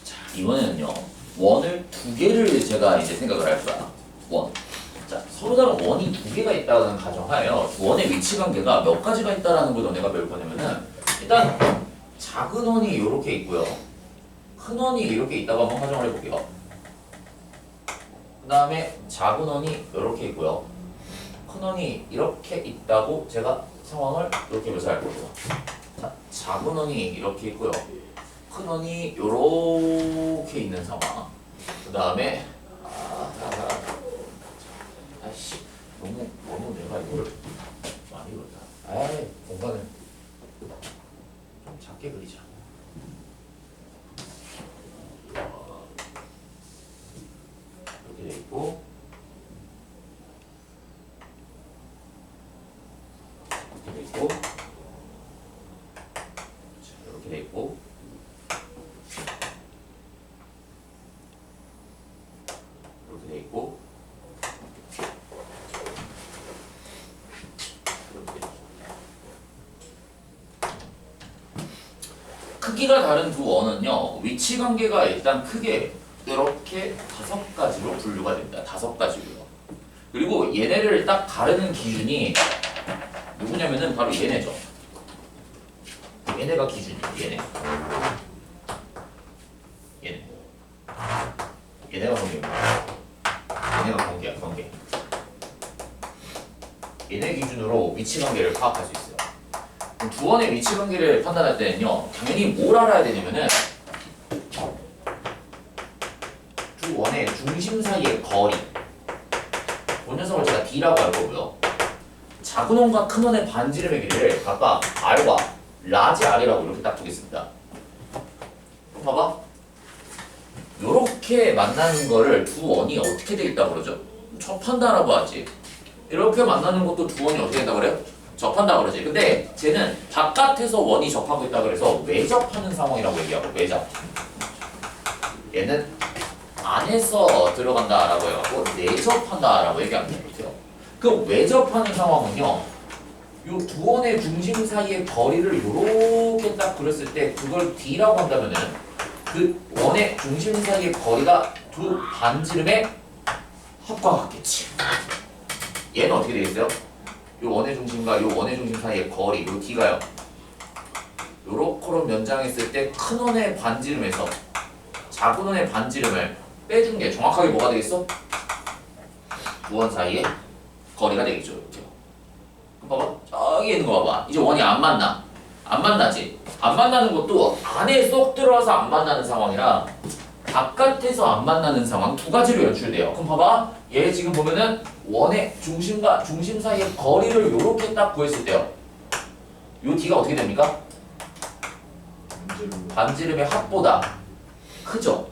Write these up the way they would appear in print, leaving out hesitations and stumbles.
자, 이번에는요. 원을 두 개를 제가 이제 생각을 할 거야. 원. 자, 서로 다른 원이 두 개가 있다는 가정하에요. 원의 위치 관계가 몇 가지가 있다라는 걸 너네가 배울 거냐면은 일단 작은 원이 이렇게 있고요. 큰 원이 이렇게 있다고 한번 가정을 해볼게요. 그 다음에 작은 원이 이렇게 있고요. 큰 원이 이렇게 있다고 제가 상황을 이렇게 묘사할 거고요. 자, 작은 원이 이렇게 있고요. 큰 원이 이렇게 있는 상황. 그 다음에 아이씨 너무 내가 이거를 많이 그렸다. 에이 공간을 좀 작게 그리자. 이렇게 돼 있고 이렇게 돼 있고 이렇게 돼 있고 이렇게 돼 있고 크기가 다른 두 원은요 위치 관계가 일단 크게 이렇게 5가지로 분류가 됩니다. 5가지로요. 그리고 얘네를 딱 가르는 기준이 누구냐면은 바로 얘네죠. 얘네가 기준이에요. 얘네가 관계입니다. 얘네가 관계. 얘네 기준으로 위치 관계를 파악할 수 있어요. 그럼 두 원의 위치 관계를 판단할 때는요, 당연히 뭘 알아야 되냐면은 두 원의 중심 사이의 거리. 본 녀석을 제가 D라고 할 거고요. 작은 원과 큰 원의 반지름의 길이를 각각 R과 라지 R이라고 이렇게 딱 두겠습니다. 그럼 봐봐. 요렇게 만나는 거를 두 원이 어떻게 되겠다고 그러죠? 접한다라고 하지. 이렇게 만나는 것도 두 원이 어떻게 된다고 그래요? 접한다고 그러지. 근데 쟤는 바깥에서 원이 접하고 있다고 그래서 외접하는 상황이라고 얘기하고, 외접. 얘는 안에서 들어간다라고 해갖고 내접한다라고 얘기합니다. 이렇게요. 그 외접하는 상황은요, 요 두 원의 중심 사이의 거리를 요렇게 딱 그렸을 때 그걸 D라고 한다면은 그 원의 중심 사이의 거리가 두 반지름의 합과 같겠지. 얘는 어떻게 되겠어요? 요 원의 중심과 요 원의 중심 사이의 거리, 요 D가요. 요렇게 면장했을 때 큰 원의 반지름에서 작은 원의 반지름을 빼준 게 정확하게 뭐가 되겠어? 두 원 사이의 거리가 되겠죠. 이렇게. 그럼 봐봐. 저기 있는 거 봐봐. 이제 원이 안 만나. 안 만나지. 안 만나는 것도 안에 쏙 들어와서 안 만나는 상황이라 바깥에서 안 만나는 상황 두 가지로 연출돼요. 그럼 봐봐. 얘 지금 보면은 원의 중심과 중심 사이의 거리를 요렇게 딱 구했을 때요. 요 D가 어떻게 됩니까? 반지름의 합보다 크죠?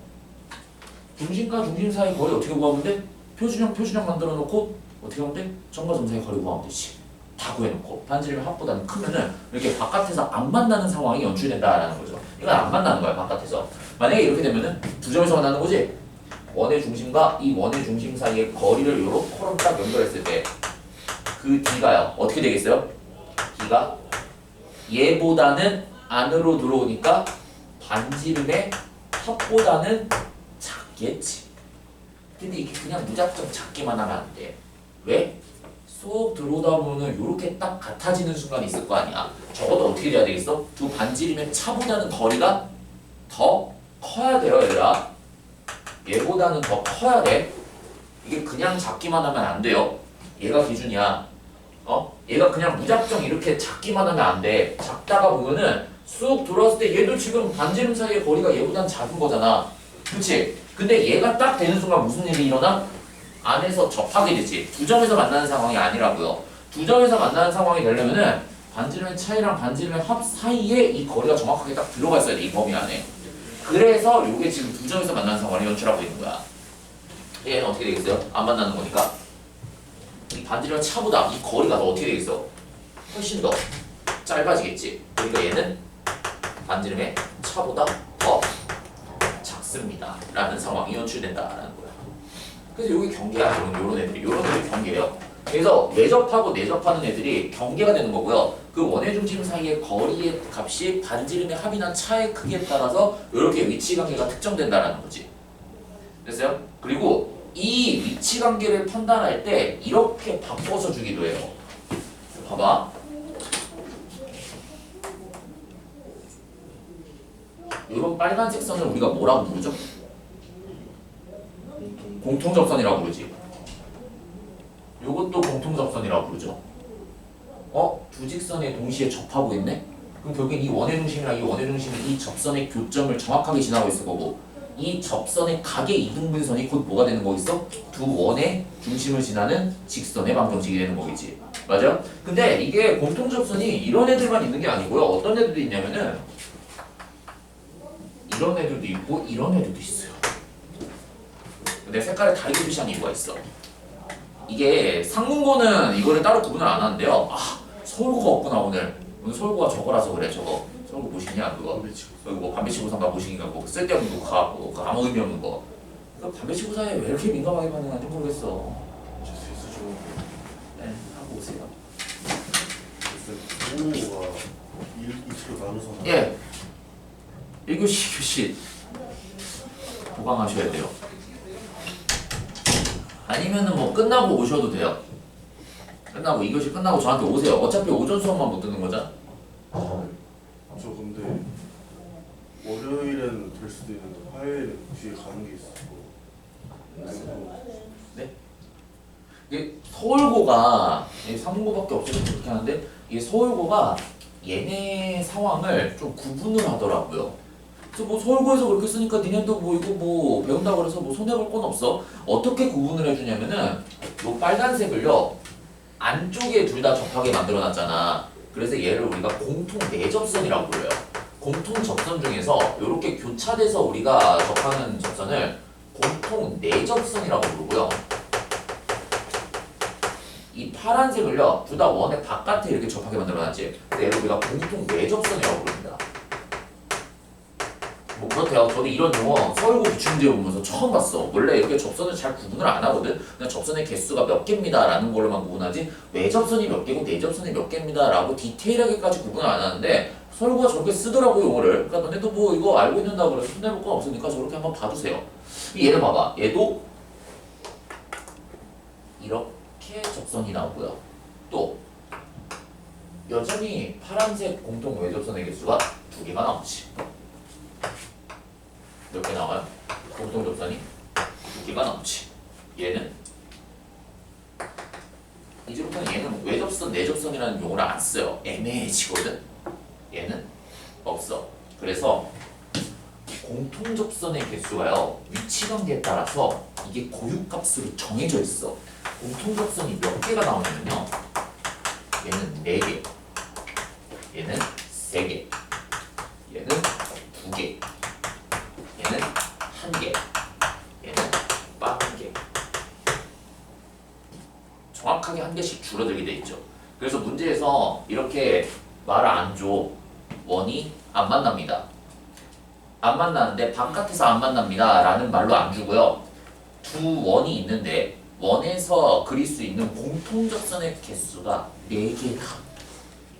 중심과 중심 사이의 거리 어떻게 구하면 돼? 표준형 만들어 놓고 어떻게 하면 돼? 점과 점 사이의 거리 구하면 되지. 다 구해놓고 반지름의 합보다는 크면은 이렇게 바깥에서 안 만나는 상황이 연출된다라는 거죠. 이건 안 만나는 거야, 바깥에서. 만약에 이렇게 되면은 두 점에서 만나는 거지. 원의 중심과 이 원의 중심 사이의 거리를 요렇게 딱 연결했을 때 그 D가요 어떻게 되겠어요? D가 얘보다는 안으로 들어오니까 반지름의 합보다는 작겠지. 근데 이게 그냥 무작정 작기만 하면 안 돼. 왜? 쏙 들어오다 보면 요렇게 딱 같아지는 순간이 있을 거 아니야. 적어도 어떻게 돼야 되겠어? 두 반지름의 차보다는 거리가 더 커야 돼요, 얘들아. 얘보다는 더 커야 돼. 이게 그냥 작기만 하면 안 돼요. 얘가 기준이야. 얘가 그냥 무작정 이렇게 작기만 하면 안 돼. 작다가 보면은 쑥 들어왔을 때 얘도 지금 반지름 사이의 거리가 얘보다는 작은 거잖아. 그치? 근데 얘가 딱 되는 순간 무슨 일이 일어나? 안에서 접하게 되지. 두 점에서 만나는 상황이 아니라고요. 두 점에서 만나는 상황이 되려면은 반지름의 차이랑 반지름의 합 사이에 이 거리가 정확하게 딱 들어가 있어야 돼. 이 범위 안에. 그래서 이게 지금 두 점에서 만나는 상황을 연출하고 있는 거야. 얘는 어떻게 되겠어요? 안 만나는 거니까. 이 반지름의 차보다 이 거리가 더 어떻게 되겠어? 훨씬 더 짧아지겠지. 그러니까 얘는 반지름의 차보다 더 작습니다. 라는 상황이 연출된다라는 거야. 그래서 여기 경계야. 요런 애들이 경계예요. 그래서 내접하고 내접하는 애들이 경계가 되는 거고요. 그 원의 중심 사이의 거리의 값이 반지름의 합이나 차의 크기에 따라서 이렇게 위치 관계가 특정된다는 거지. 됐어요? 그리고 이 위치 관계를 판단할 때 이렇게 바꿔서 주기도 해요. 봐봐. 이런 빨간색 선을 우리가 뭐라고 부르죠? 공통접선이라고 부르지. 요것도 공통접선이라고 부르죠. 두 직선이 동시에 접하고 있네? 그럼 결국엔 이 원의 중심이랑 이 원의 중심이 이 접선의 교점을 정확하게 지나고 있을 거고, 이 접선의 각의 이등분선이 곧 뭐가 되는 거겠어? 두 원의 중심을 지나는 직선의 방정식이 되는 거겠지. 맞아? 근데 이게 공통접선이 이런 애들만 있는 게 아니고요. 어떤 애들도 있냐면은 이런 애들도 있고 이런 애들도 있어요. 근데 색깔을 다르게 표시한 이유가 있어. 이게 상문고는 이거를 따로 구분을 안 하는데요. 서울고가 없구나 오늘 서울고가 저거라서 그래. 저거 서울고 보시냐 그거. 여기 뭐 반배치고사인가 보시기가 뭐 쓸데없는 거 가고 그 아무 의미 없는 거. 그 반배치고사에 왜 이렇게 민감하게 반응하는지 모르겠어. 네, 하고 오세요. 오가 2로 나눠서 예. 1교시 2교시 보강하셔야 돼요. 아니면은 뭐 끝나고 오셔도 돼요. 끝나고 2교시 끝나고 저한테 오세요. 어차피 오전 수업만 못 듣는 거잖아. 저 근데 월요일에는 될 수도 있는데 화요일에 뒤에 가는 게 있어. 네? 이게 서울고가 상문고밖에 없어서 그렇게 하는데 이게 서울고가 얘네 상황을 좀 구분을 하더라고요. 그래서 뭐 서울고에서 그렇게 쓰니까 니네도 뭐 이거 뭐 배운다고 그래서 뭐 손해볼 건 없어. 어떻게 구분을 해주냐면은 요 빨간색을요 안쪽에 둘 다 접하게 만들어놨잖아. 그래서 얘를 우리가 공통 내접선이라고 불러요. 공통 접선 중에서 이렇게 교차돼서 우리가 접하는 접선을 공통 내접선이라고 부르고요. 이 파란색을요 둘 다 원의 바깥에 이렇게 접하게 만들어놨지. 그래서 얘를 우리가 공통 내접선이라고 부릅니다. 뭐 그렇대요. 저도 이런 용어 서울고 기출문제 보면서 처음 봤어. 원래 이렇게 접선을 잘 구분을 안 하거든. 그냥 접선의 개수가 몇 개입니다 라는 걸로만 구분하지 외접선이 몇 개고 내접선이 몇 개입니다 라고 디테일하게까지 구분을 안 하는데 서울고가 저렇게 쓰더라고 용어를. 그러니까 너네도 뭐 이거 알고 있는다고 그래서 손해볼 건 없으니까 저렇게 한번 봐주세요. 얘를 봐봐. 얘도 이렇게 접선이 나오고요. 또 여전히 파란색 공통 외접선의 개수가 2개가 나오지. 몇 개 나와요? 공통 접선이 2개가 나오지. 얘는 이제부터는 얘는 외접선, 내접선이라는 용어를 안 써요. 애매해지거든. 얘는 없어. 그래서 공통 접선의 개수가요 위치 관계에 따라서 이게 고유값으로 정해져 있어. 공통 접선이 몇 개가 나오냐면요. 얘는 4개, 얘는 3개, 얘는 2개. 얘는 1개, 얘는 1개. 정확하게 1개씩 줄어들게 돼 있죠. 그래서 문제에서 이렇게 말을 안 줘. 원이 안 만납니다. 안 만나는데 바깥에서 안 만납니다 라는 말로 안 주고요. 두 원이 있는데 원에서 그릴 수 있는 공통접선의 개수가 4개가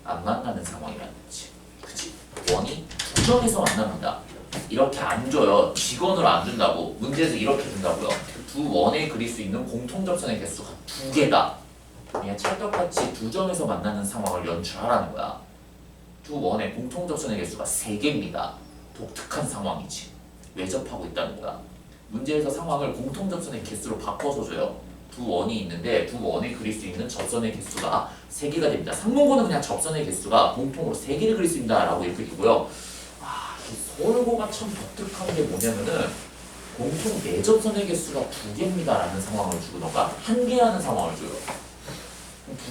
안 만나는 상황이라는 거지. 그치? 원이 두 점에서 만납니다. 이렇게 안 줘요. 직원으로 안 준다고. 문제에서 이렇게 준다고요. 두 원에 그릴 수 있는 공통접선의 개수가 2개다. 그냥 찰떡같이 두 점에서 만나는 상황을 연출하라는 거야. 두 원의 공통접선의 개수가 3개입니다. 독특한 상황이지. 외접하고 있다는 거야. 문제에서 상황을 공통접선의 개수로 바꿔서 줘요. 두 원이 있는데 두 원에 그릴 수 있는 접선의 개수가 3개가 됩니다. 상문고는 그냥 접선의 개수가 공통으로 3개를 그릴 수 있다 라고 이렇게 주고요. 서울고가 참 독특한 게 뭐냐면은 공통 내접선의 개수가 2개입니다 라는 상황을 주거나 1개라는 상황을 줘요.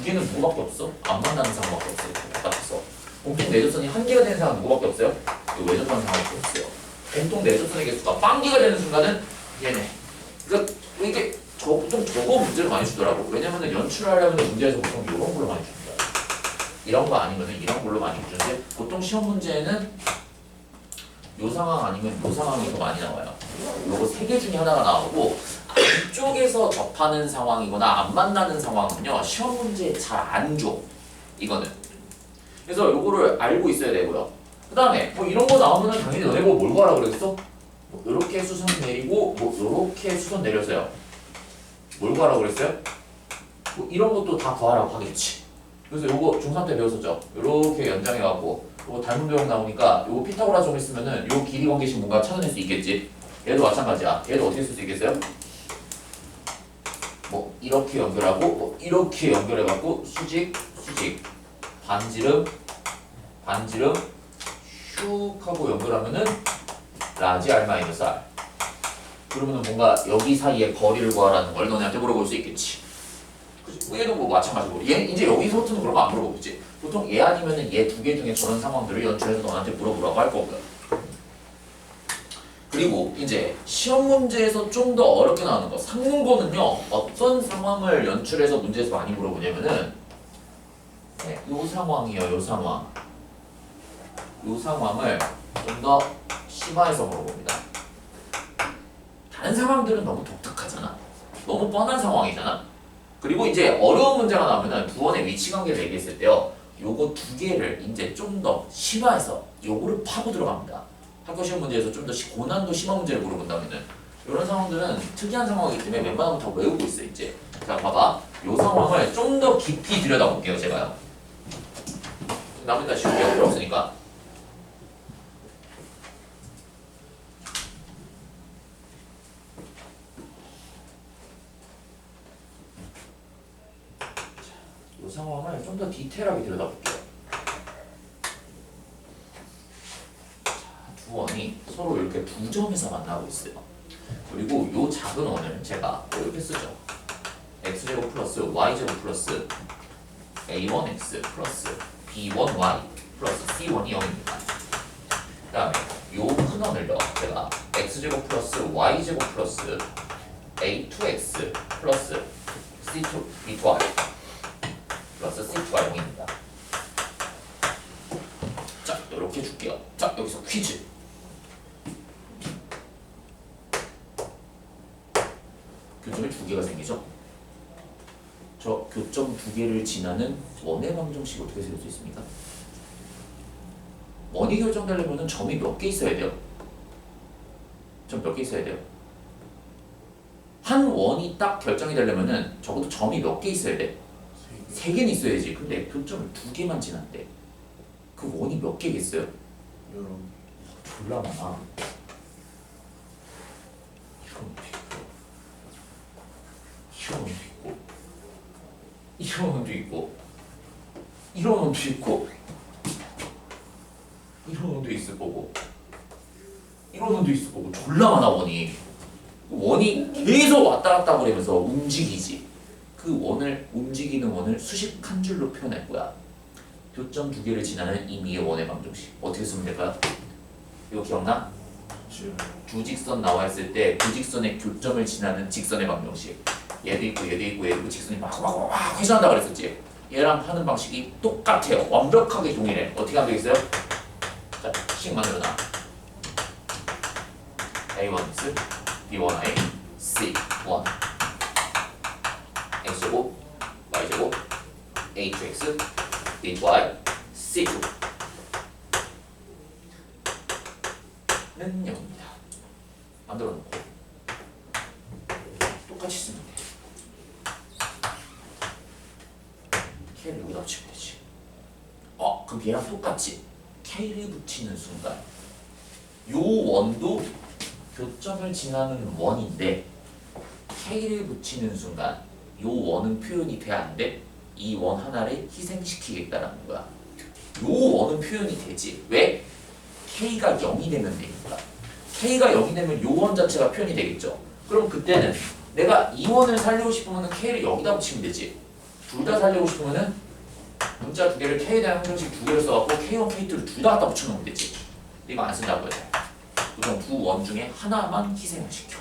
2개는 누구밖에 없어? 안 만나는 상황밖에 없어요. 바깥에서. 공통 내접선이 1개가 되는 상황은 누구밖에 없어요? 외접하는 상황밖에 없어요. 공통 내접선의 개수가 0개가 되는 순간은 얘네. 그러니까 이게 보통 저거 문제를 많이 주더라고. 왜냐면은 연출을 하려면 문제에서 보통 이런 걸로 많이 줍니다. 이런 거 아니면은 이런 걸로 많이 주는데 보통 시험 문제에는 요 상황 아니면 요 상황이 더 많이 나와요. 요거 3개 중에 하나가 나오고 이쪽에서 접하는 상황이거나 안 만나는 상황은요 시험 문제에 잘 안 줘. 이거는. 그래서 요거를 알고 있어야 되고요. 그 다음에 뭐 이런 거 나오면은 당연히 너네 뭐 뭘 구하라 그랬어? 뭐 요렇게 수선 내리고 뭐 요렇게 수선 내려서요. 뭘 구하라 그랬어요? 뭐 이런 것도 다 구하라고 하겠지. 그래서 요거 중3 때 배웠었죠. 요렇게 연장해갖고 요거 닮은 도형 나오니까 요거 피타고라 좀 있으면은 요 길이 관계식 뭔가 찾아낼 수 있겠지. 얘도 마찬가지야. 얘도 어떻게 쓸 수 있겠어요? 뭐 이렇게 연결하고 뭐 이렇게 연결해갖고 수직 반지름 슉 하고 연결하면은 라지 R-R 그러면은 뭔가 여기 사이에 거리를 구하라는 걸 너네한테 물어볼 수 있겠지. 그치? 얘도 뭐 마찬가지고 얘 이제 여기서부터는 그런 거 안 물어보겠지. 보통 얘 아니면은 얘 두 개 중에 저런 상황들을 연출해서 너한테 물어보라고 할 거고요. 그리고 이제 시험 문제에서 좀 더 어렵게 나오는 거 상문고는요 어떤 상황을 연출해서 문제에서 많이 물어보냐면은 요 상황이요. 요 상황을 좀 더 심화해서 물어봅니다. 다른 상황들은 너무 독특하잖아. 너무 뻔한 상황이잖아. 그리고 이제 어려운 문제가 나오면은 두 원의 위치 관계를 얘기했을 때요. 요거 두 개를 이제 좀 더 심화해서 요거를 파고 들어갑니다. 학교 시험 문제에서 좀 더 고난도 심화 문제를 물어본다면은 이런 상황들은 특이한 상황이기 때문에 웬만하면 다 외우고 있어 이제. 자 봐봐. 요 상황을 좀 더 깊이 들여다볼게요 제가요. 나머지 다 쉬운 게 필요 없으니까. 이 상황을 좀 더 디테일하게 들여다볼게요. 두 원이 서로 이렇게 두 점에서 만나고 있어요. 그리고 이 작은 원을 제가 이렇게 쓰죠. x제곱 플러스 y제곱 플러스 a1x 플러스 b1y 플러스 c1이 0입니다. 그 다음에 이 큰 원을요. 제가 x제곱 플러스 y제곱 플러스 a2x 플러스 c2 b2y 플러스 c2가 0입니다. 자, 이렇게 줄게요. 자, 여기서 퀴즈. 교점이 두 개가 생기죠? 저 교점 두 개를 지나는 원의 방정식 어떻게 세울 수 있습니까? 원이 결정되려면 점이 몇 개 있어야 돼요? 점 몇 개 있어야 돼요? 한 원이 딱 결정이 되려면 적어도 점이 몇 개 있어야 돼? 세 개는 있어야지. 근데 교점을 두 개만 지났대. 그 원이 몇 개겠어요? 졸라 많아. 이런 원도 있고 이런 원도 있고 이런 원도 있을 거고 이런 원도 있을 거고 졸라 많아 원이. 원이 계속 왔다 갔다 거리면서 움직이지. 그 원을 움직이는 원을 수식 한 줄로 표현할 거야. 교점 두 개를 지나는 임의의 원의 방정식 어떻게 쓰면 될까요? 이거 기억나? 두 직선 나와 있을 때 그 직선의 교점을 지나는 직선의 방정식. 얘도 있고 얘도 있고 얘도 있고 직선이 막 회전한다 그랬었지. 얘랑 하는 방식이 똑같아요. 완벽하게 동일해. 어떻게 하면 되겠어요? 자, 식 만들어놔. A1x, B1y, C1 x제곱, y제곱, a2x, b2y, c2 는 0입니다. 만들어 놓고 똑같이 쓰면 돼. K를 여기다 붙이면 되지. 그럼 얘랑 똑같지? K를 붙이는 순간 요 원도 교점을 지나는 원인데 K를 붙이는 순간 요 원은 표현이 돼 안 돼? 이 원 하나를 희생시키겠다라는 거야. 요 원은 표현이 되지. 왜? K가 0이 되면 되니까. K가 0이 되면 요 원 자체가 표현이 되겠죠. 그럼 그때는 내가 이 원을 살리고 싶으면 K를 여기다 붙이면 되지. 둘 다 살리고 싶으면은 문자 두 개를 K에 대한 항정식 두 개를 써갖고 K1, K2를 둘 다 갖다 붙여놓으면 되지. 이거 안 쓴다고 해서 보통 두 원 중에 하나만 희생을 시켜.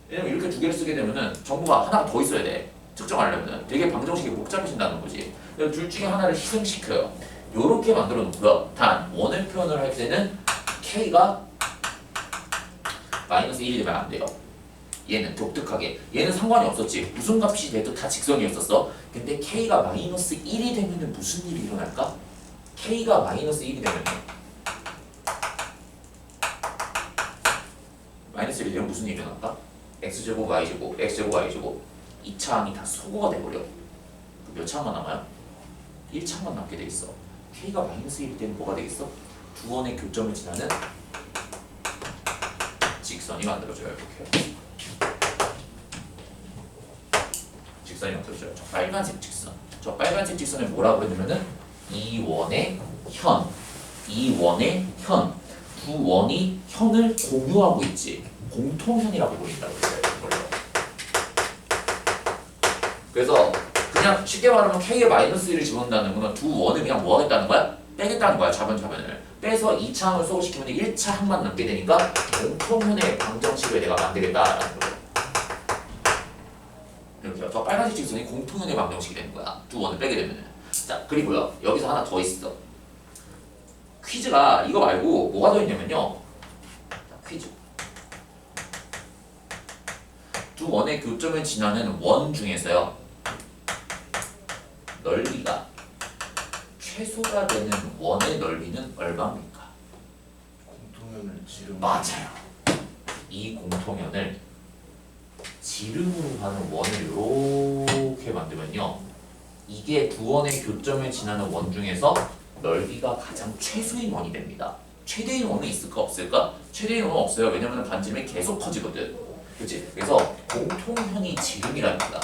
왜냐면 이렇게 두 개를 쓰게 되면은 정보가 하나가 더 있어야 돼. 측정하려면은 되게 방정식이 복잡해진다는 거지. 그래서 둘 중에 하나를 희생시켜요. 요렇게 만들어 놓고요. 단 원을 표현을 할 때는 K가 마이너스 1이 되면 안 돼요. 얘는 독특하게 얘는 상관이 없었지. 무슨 값이 돼도 다 직선이었었어. 근데 k가 마이너스 1이 되면은 무슨 일이 일어날까? k가 마이너스 1이 되면은 마이너스 1이 되면 무슨 일이 일어날까? x제곱 y제곱 x제곱 y제곱 2차 항이 다 소거가 돼버려. 몇 차만 남아요? 1차만 남게 돼 있어. k가 마이너스 1이 되면 뭐가 되겠어? 두 원의 교점을 지나는 직선이 만들어져요. 이렇게 직선이 만들어져요. 저 빨간색 직선. 저 빨간색 직선을 뭐라고 했냐면은 이 원의 현, 이 원의 현, 두 원이 현을 공유하고 있지. 공통현이라고 부른다고 했어요. 이걸로. 그래서 그냥 쉽게 말하면 k에 마이너스 1을 집어넣는다는 거는 두 원을 그냥 뭐 하겠다는 거야? 빼겠다는 거야. 자변을 빼서 2차 항을 소거시키면 1차 항만 남게 되니까 공통현의 방정식을 내가 만들겠다라는 거예요. 이렇게 저 빨간색 직선이 공통현의 방정식이 되는 거야. 두 원을 빼게 되면. 자, 그리고요. 여기서 하나 더 있어. 퀴즈가 이거 말고 뭐가 더 있냐면요. 자, 퀴즈. 두 원의 교점을 지나는 원 중에서요. 넓이가 최소가 되는 원의 넓이는 얼마입니까? 공통연을 지름. 맞아요. 이 공통연을 지름으로 가는 원을 이렇게 만들면요. 이게 두 원의 교점을 지나는 원 중에서 넓이가 가장 최소인 원이 됩니다. 최대인 원은 있을까 없을까? 최대인 원은 없어요. 왜냐면 반지름이 계속 커지거든. 그렇지? 그래서 공통현이 지름이랍니다.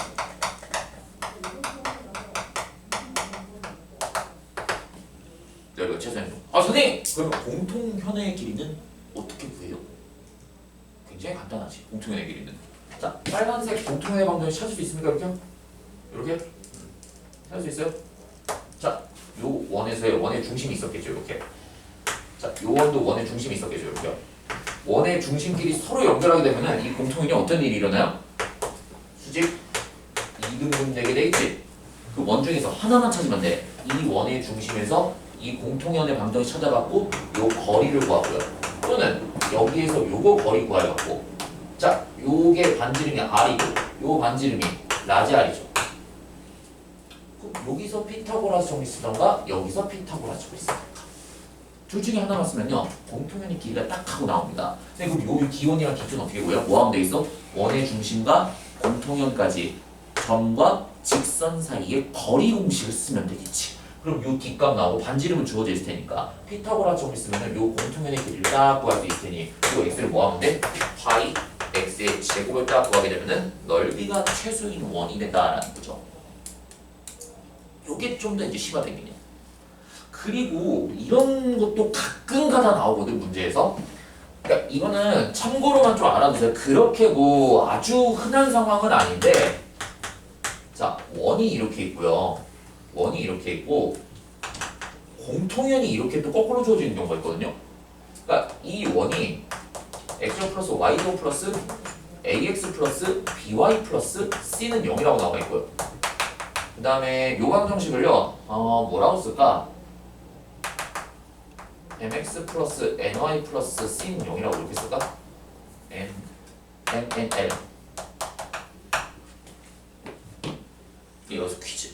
여기가 최소인 원. 아 선생님! 그러면 공통현의 길이는 어떻게 구해요? 굉장히 간단하지. 공통현의 길이는. 자, 빨간색 공통현의 방정식 찾을 수 있습니까? 이렇게? 이렇게? 찾을 수 있어요? 자, 요 원에서의 원의 중심이 있었겠죠. 이렇게. 자, 요 원도 원의 중심이 있었겠죠. 이렇게. 원의 중심끼리 서로 연결하게 되면은 이 공통현이 어떤 일이 일어나요? 수직 2등분 되게 되겠지. 그 원 중에서 하나만 찾으면 돼. 이 원의 중심에서 이 공통현의 방정식 찾아갖고 요 거리를 구하고요. 또는 여기에서 요거 거리 구해갖고 자, 요게 반지름이 R이고 요 반지름이 라지 R이죠. 그럼 여기서 피타고라스 정리 쓰던가 여기서 피타고라스 정리 쓰던가 둘 중에 하나만 쓰면요 공통현의 길이가 딱 하고 나옵니다. 근데 그럼 요 기원이랑 기초는 어떻게 보여? 뭐 하면 되겠어? 원의 중심과 공통현까지 점과 직선 사이의 거리 공식을 쓰면 되겠지. 그럼 요 뒷값 나오고 반지름은 주어져 있을 테니까 피타고라스 정리 쓰면은 요 공통현의 길이를 딱 구할 수 있을 테니 요 x를 뭐 하면 돼? 파이 x의 제곱을 딱 구하게 되면은 넓이가 최소인 원이 된다라는 거죠. 요게 좀 더 이제 심화된 개념. 그리고 이런 것도 가끔 가다 나오거든 문제에서. 그러니까 이거는 참고로만 좀 알아두세요. 그렇게 뭐 아주 흔한 상황은 아닌데, 자 원이 이렇게 있고요. 원이 이렇게 있고 공통현이 이렇게 또 거꾸로 주어져 있는 경우가 있거든요. 그러니까 이 원이 x 플러스 y제곱 플러스 ax 플러스 by 플러스 c는 0이라고 나와 있고요. 그 다음에 요 방정식을요 뭐라고 쓸까? mx 플러스 ny 플러스 c는 0이라고 이렇게 쓸까? mnl 이것은 퀴즈.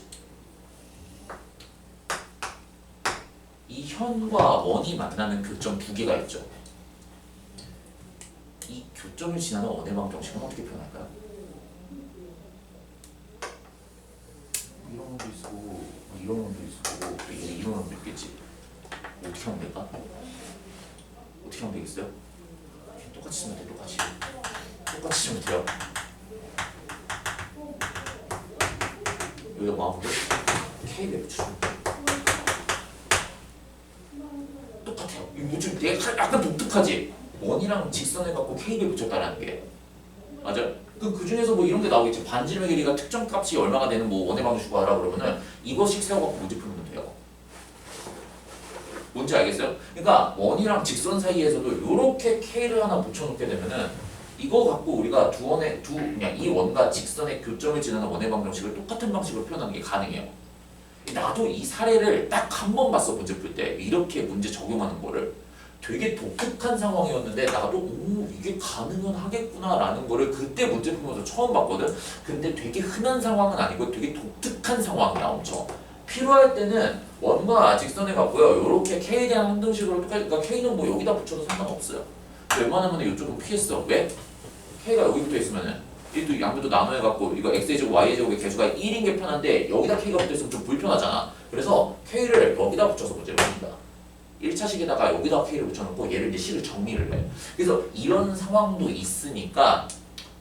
이 현과 원이 만나는 교점 두 개가 있죠. 이 교점을 지나는 원의 방정식은 어떻게 표현할까요? 이런 것도 있고. 이런 원도 있고 또 이런 원도 있겠지. 어떻게 하면 될까? 어떻게 하면 되겠어요? 똑같이 쓰면 돼. 똑같이 쓰면 돼요. 여기다 뭐 하면 돼? K를 붙여주면 돼. 똑같아요. 이거 좀 되게 약간 독특하지? 원이랑 직선을 갖고 K를 붙였다라는 게 맞아? 그 중에서 뭐 이런 게 나오겠지. 반지름의 길이가 특정 값이 얼마가 되는 뭐 원의 방정식 구하라 그러면은 이것씩 세워갖고 문제 풀면 돼요. 뭔지 알겠어요? 그러니까 원이랑 직선 사이에서도 이렇게 K를 하나 붙여놓게 되면은 이거 갖고 우리가 그냥 이 원과 직선의 교점을 지나는 원의 방정식을 똑같은 방식으로 표현하는 게 가능해요. 나도 이 사례를 딱 한 번 봤어. 문제 풀 때 이렇게 문제 적용하는 거를 되게 독특한 상황이었는데 나도 오 이게 가능은 하겠구나라는 거를 그때 문제 풀면서 처음 봤거든. 근데 되게 흔한 상황은 아니고 되게 독특한 상황이야 엄청. 필요할 때는 원과 직선에 갖고요. 요렇게 K에 대한 함등식으로 똑같이 그러니까 K는 뭐 여기다 붙여도 상관없어요. 웬만하면 이쪽은 피했어. 왜? K가 여기 붙어 있으면은 얘도 양변도 나눠해갖고 이거 x제곱 y제곱의 개수가 1인 게 편한데 여기다 K가 붙어 있으면 좀 불편하잖아. 그래서 K를 여기다 붙여서 문제를 풉니다. 1차식에다가 여기다 K를 붙여놓고 얘를 이제 식을 정리를 해. 그래서 이런 상황도 있으니까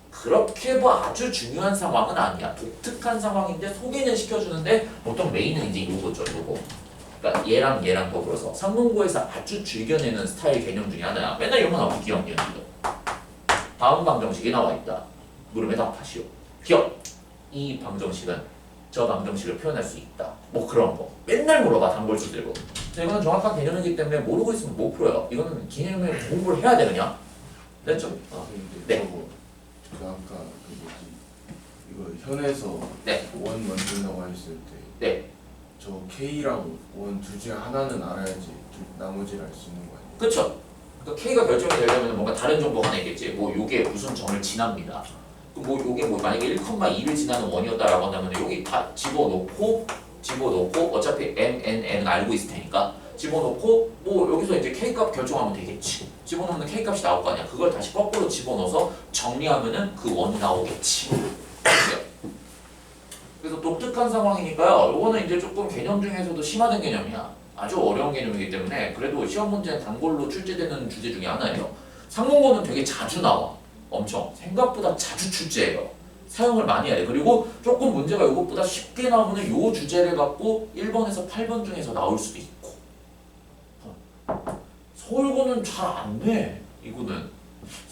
그렇게 뭐 아주 중요한 상황은 아니야. 독특한 상황인데 소개는 시켜주는데 보통 메인은 이제 이거죠. 이거. 그러니까 얘랑 더불어서 상문고에서 아주 즐겨내는 스타일 개념 중에 하나야. 맨날 이런 거 나오고 기억 니은이거. 다음 방정식이 나와 있다. 물음에 답하시오. 기억. 이 방정식은 저 방정식을 표현할 수 있다. 뭐 그런 거. 맨날 물어봐 단골수 들고. 근데 이거는 정확한 개념이기 때문에 모르고 있으면 못 풀어요. 이거는 개념을 공부를 해야 돼 그냥. 됐죠? 근데 네. 저거 그 아까 그 뭐지 이거 현에서 네. 원 만든다고 했을 때 네. 저 K랑 원 둘 중에 하나는 알아야지 나머지를 알 수 있는 거 아니에요? 그쵸? 그러니까 K가 결정이 되려면 뭔가 다른 정보가 하나 있겠지. 뭐 요게 무슨 점을 지납니다. 뭐 요게 뭐 만약에 1,2를 지나는 원이었다라고 한다면 여기 다 집어넣고 어차피 MN은 알고 있을 테니까 집어넣고 뭐 여기서 이제 K값 결정하면 되겠지. 집어넣으면 K값이 나올 거 아니야. 그걸 다시 거꾸로 집어넣어서 정리하면은 그 원이 나오겠지. 그래서 독특한 상황이니까요. 요거는 이제 조금 개념 중에서도 심화된 개념이야. 아주 어려운 개념이기 때문에 그래도 시험 문제는 단골로 출제되는 주제 중에 하나예요. 상문고는 되게 자주 나와. 엄청 생각보다 자주 출제해요. 사용을 많이 해야 돼. 그리고 조금 문제가 이것보다 쉽게 나오면 요 주제를 갖고 1번에서 8번 중에서 나올 수도 있고. 서울고는 잘 안 돼. 이거는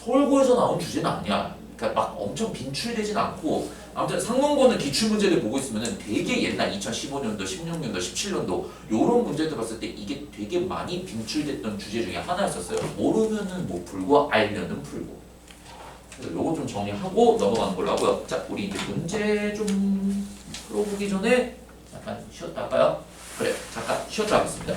서울고에서 나온 주제는 아니야. 그러니까 막 엄청 빈출되진 않고 아무튼 상문고는 기출문제들 보고 있으면은 되게 옛날 2015년도, 16년도, 17년도 요런 문제들 봤을 때 이게 되게 많이 빈출됐던 주제 중에 하나였었어요. 모르면은 못 풀고 알면은 풀고. 그래서 요거 좀 정리하고 넘어가는 걸로 하고요. 자, 우리 이제 문제 좀 풀어보기 전에 잠깐 쉬었다 할까요? 그래, 잠깐 쉬었다 하겠습니다.